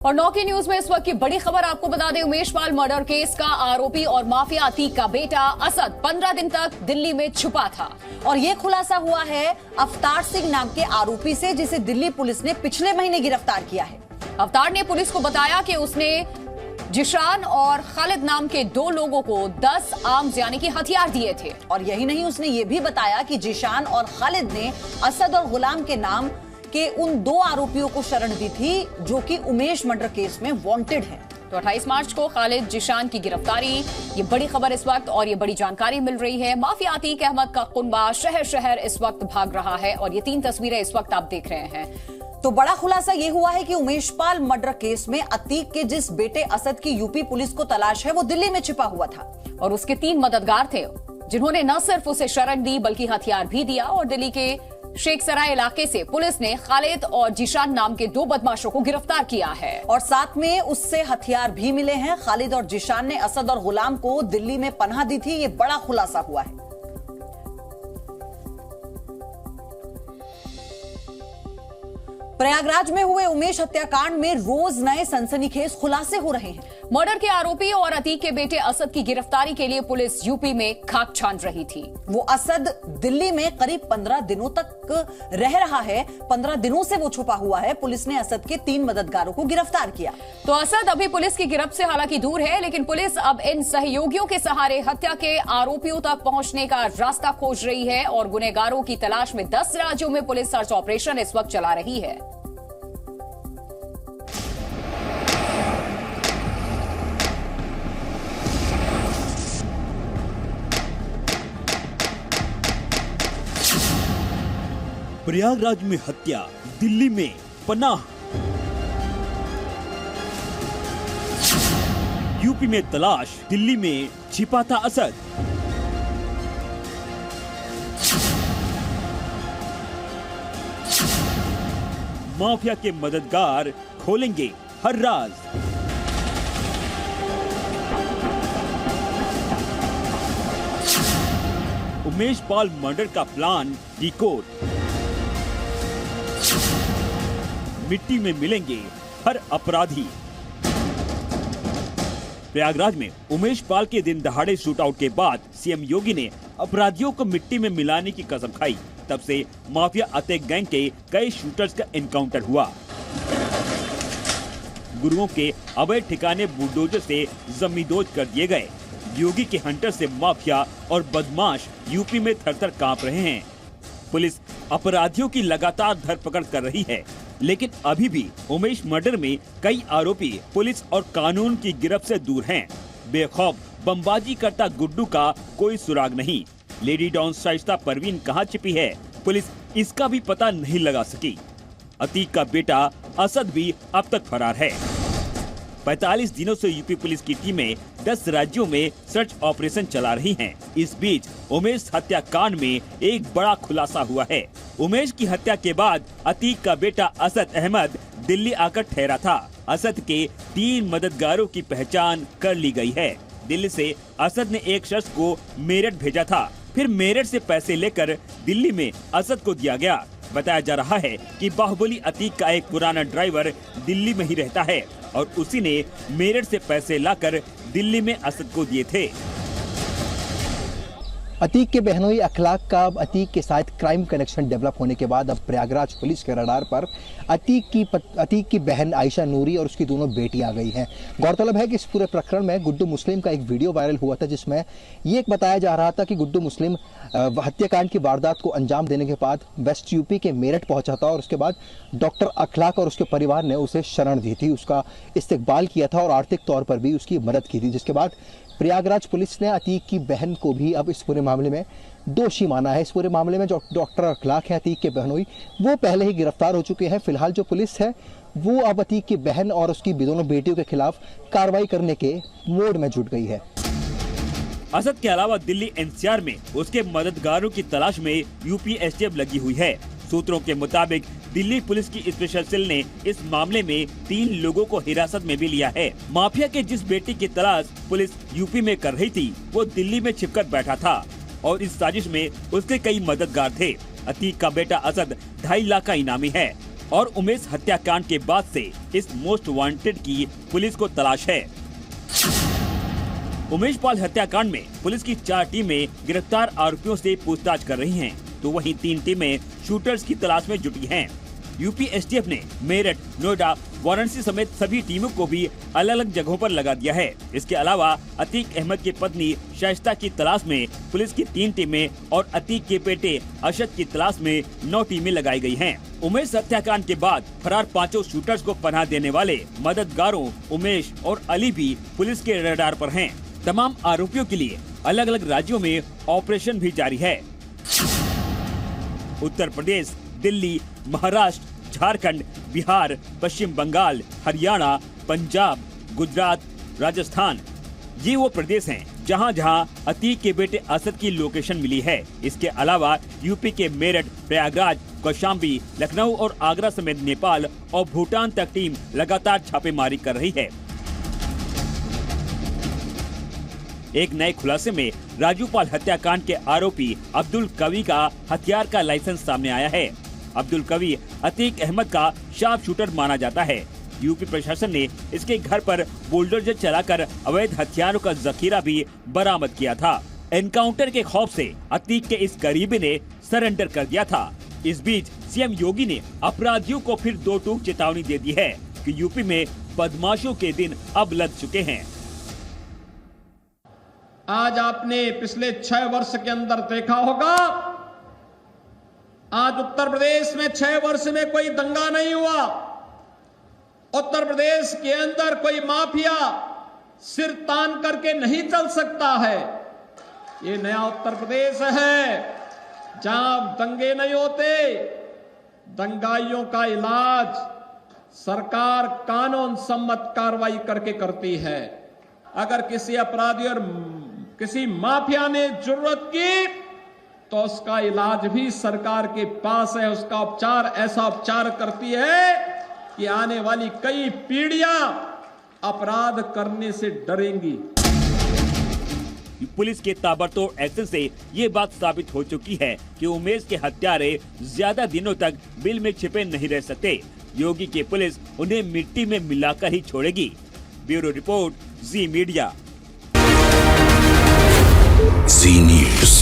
और 9 की न्यूज में इस वक्त की बड़ी खबर आपको बता दें, उमेश पाल मर्डर केस का आरोपी और माफिया अतीक का बेटा असद 15 दिन तक दिल्ली में छुपा था। और ये खुलासा हुआ है अवतार सिंह नाम के आरोपी से, जिसे दिल्ली पुलिस ने पिछले महीने गिरफ्तार किया है। अवतार ने पुलिस को बताया कि उसने जिशान और खालिद नाम के 2 लोगों को 10 आर्म्स यानी कि हथियार दिए थे। और यही नहीं, उसने ये भी बताया कि जिशान और खालिद ने असद और गुलाम के नाम के उन 2 आरोपियों को शरण दी थी जो कि उमेश मर्डर केस में वांटेड हैं। तो 28 मार्च को खालिद जिशान की गिरफ्तारी, ये बड़ी खबर इस वक्त और ये बड़ी जानकारी मिल रही है। माफिया अतीक अहमद का कुनबा शहर शहर इस वक्त भाग रहा है और ये 3 तस्वीरें इस वक्त आप देख रहे हैं। तो बड़ा खुलासा ये हुआ है कि उमेश पाल मर्डर केस में अतीक के जिस बेटे असद की यूपी पुलिस को तलाश है, वो दिल्ली में छिपा हुआ था और उसके 3 मददगार थे जिन्होंने न सिर्फ उसे शरण दी बल्कि हथियार भी दिया। और दिल्ली के शेख सराय इलाके से पुलिस ने खालिद और जिशान नाम के 2 बदमाशों को गिरफ्तार किया है और साथ में उससे हथियार भी मिले हैं। खालिद और जिशान ने असद और गुलाम को दिल्ली में पनाह दी थी। ये बड़ा खुलासा हुआ है। प्रयागराज में हुए उमेश हत्याकांड में रोज नए सनसनीखेज खुलासे हो रहे हैं। मर्डर के आरोपी और अतीक के बेटे असद की गिरफ्तारी के लिए पुलिस यूपी में खाक छान रही थी। वो असद दिल्ली में करीब 15 दिनों तक रह रहा है। 15 दिनों से वो छुपा हुआ है। पुलिस ने असद के 3 मददगारों को गिरफ्तार किया। तो असद अभी पुलिस की गिरफ्त से हालांकि दूर है, लेकिन पुलिस अब इन सहयोगियों के सहारे हत्या के आरोपियों तक पहुंचने का रास्ता खोज रही है और गुनहगारों की तलाश में 10 राज्यों में पुलिस सर्च ऑपरेशन इस वक्त चला रही है। प्रयागराज में हत्या, दिल्ली में पनाह, यूपी में तलाश, दिल्ली में छिपा था असद। माफिया के मददगार खोलेंगे हर राज। उमेश पाल मर्डर का प्लान डिकोड, मिट्टी में मिलेंगे हर अपराधी। प्रयागराज में उमेश पाल के दिन दहाड़े शूटआउट के बाद सीएम योगी ने अपराधियों को मिट्टी में मिलाने की कसम खाई। तब से माफिया अतीक गैंग के कई शूटर्स का एनकाउंटर हुआ। गुरुओं के अवैध ठिकाने बुलडोजर से जमींदोज कर दिए गए। योगी के हंटर से माफिया और बदमाश यूपी में थर-थर कांप रहे हैं। पुलिस अपराधियों की लगातार धरपकड़ कर रही है, लेकिन अभी भी उमेश मर्डर में कई आरोपी पुलिस और कानून की गिरफ्त से दूर हैं। बेखौफ बमबाजी करता गुड्डू का कोई सुराग नहीं। लेडी डॉन शाइस्ता परवीन कहां छिपी है, पुलिस इसका भी पता नहीं लगा सकी। अतीक का बेटा असद भी अब तक फरार है। 45 दिनों से यूपी पुलिस की टीमें 10 राज्यों में सर्च ऑपरेशन चला रही हैं। इस बीच उमेश हत्याकांड में एक बड़ा खुलासा हुआ है। उमेश की हत्या के बाद अतीक का बेटा असद अहमद दिल्ली आकर ठहरा था। असद के 3 मददगारों की पहचान कर ली गई है। दिल्ली से असद ने एक शख्स को मेरठ भेजा था, फिर मेरठ से पैसे लेकर दिल्ली में असद को दिया गया। बताया जा रहा है कि बाहुबली अतीक का एक पुराना ड्राइवर दिल्ली में ही रहता है और उसी ने मेरठ से पैसे लाकर दिल्ली में असद को दिए थे। अतीक के बहनोई अखलाक का अतीक के साथ क्राइम कनेक्शन डेवलप होने के बाद अब प्रयागराज पुलिस के रडार पर अतीक की बहन आयशा नूरी और उसकी दोनों बेटी आ गई हैं। गौरतलब है कि इस पूरे प्रकरण में गुड्डू मुस्लिम का एक वीडियो वायरल हुआ था, जिसमें ये बताया जा रहा था कि गुड्डू मुस्लिम हत्याकांड की वारदात को अंजाम देने के बाद वेस्ट यूपी के मेरठ पहुंचा था और उसके बाद डॉक्टर अखलाक और उसके परिवार ने उसे शरण दी थी, उसका इस्तकबाल किया था और आर्थिक तौर पर भी उसकी मदद की थी। जिसके बाद प्रयागराज पुलिस ने अतीक की बहन को भी अब इस पूरे मामले में दोषी माना है। इस पूरे मामले में जो डॉक्टर अखलाक है अतीक के बहनोई, वो पहले ही गिरफ्तार हो चुके हैं। फिलहाल जो पुलिस है वो अब अतीक की बहन और उसकी दोनों बेटियों के खिलाफ कार्रवाई करने के मोड में जुट गई है। असद के अलावा दिल्ली एनसीआर में उसके मददगारों की तलाश में यूपी एसटीएफ लगी हुई है। सूत्रों के मुताबिक दिल्ली पुलिस की स्पेशल सेल ने इस मामले में 3 लोगों को हिरासत में भी लिया है। माफिया के जिस बेटी की तलाश पुलिस यूपी में कर रही थी, वो दिल्ली में छिपकर बैठा था और इस साजिश में उसके कई मददगार थे। अतीक का बेटा असद 2.5 लाख का इनामी है। और उमेश हत्याकांड के बाद से इस मोस्ट वांटेड की पुलिस को तलाश है। उमेश पाल हत्याकांड में पुलिस की 4 टीमें गिरफ्तार आरोपियों से पूछताछ कर रही हैं, तो वहीं 3 टीमें शूटर्स की तलाश में जुटी हैं। यूपी एसटीएफ ने मेरठ, नोएडा, वाराणसी समेत सभी टीमों को भी अलग अलग जगहों पर लगा दिया है। इसके अलावा अतीक अहमद की पत्नी शाइस्ता की तलाश में पुलिस की 3 टीमें और अतीक के बेटे अशद की तलाश में 9 टीमें लगाई गई हैं। उमेश हत्याकांड के बाद फरार 5 शूटर्स को पनाह देने वाले मददगारों उमेश और अली भी पुलिस के रडार पर हैं। तमाम आरोपियों के लिए अलग अलग राज्यों में ऑपरेशन भी जारी है। उत्तर प्रदेश, दिल्ली, महाराष्ट्र, झारखंड, बिहार, पश्चिम बंगाल, हरियाणा, पंजाब, गुजरात, राजस्थान, ये वो प्रदेश हैं जहां जहां अतीक के बेटे असद की लोकेशन मिली है। इसके अलावा यूपी के मेरठ, प्रयागराज, कौशाम्बी, लखनऊ और आगरा समेत नेपाल और भूटान तक टीम लगातार छापेमारी कर रही है। एक नए खुलासे में राजूपाल हत्याकांड के आरोपी अब्दुल कवी का हथियार का लाइसेंस सामने आया है। अब्दुल कवी अतीक अहमद का शार्प शूटर माना जाता है। यूपी प्रशासन ने इसके घर पर बुलडोजर चलाकर अवैध हथियारों का जखीरा भी बरामद किया था। एनकाउंटर के खौफ से अतीक के इस करीबी ने सरेंडर कर दिया था। इस बीच सीएम योगी ने अपराधियों को फिर 2 टूक चेतावनी दे दी है कि यूपी में बदमाशों के दिन अब लग चुके हैं। आज आपने पिछले 6 वर्ष के अंदर देखा होगा, आज उत्तर प्रदेश में 6 वर्ष में कोई दंगा नहीं हुआ। उत्तर प्रदेश के अंदर कोई माफिया सिर तान करके नहीं चल सकता है। ये नया उत्तर प्रदेश है जहां दंगे नहीं होते। दंगाइयों का इलाज सरकार कानून सम्मत कार्रवाई करके करती है। अगर किसी अपराधी और किसी माफिया ने जरूरत की तो उसका इलाज भी सरकार के पास है। उसका उपचार ऐसा उपचार करती है कि आने वाली कई पीढ़ियां अपराध करने से डरेंगी। पुलिस के ताबड़तोड़ एक्शन से ये बात साबित हो चुकी है कि उमेश के हत्यारे ज्यादा दिनों तक बिल में छिपे नहीं रह सकते। योगी की पुलिस उन्हें मिट्टी में मिलाकर ही छोड़ेगी। ब्यूरो रिपोर्ट, जी मीडिया। जी न्यूज़।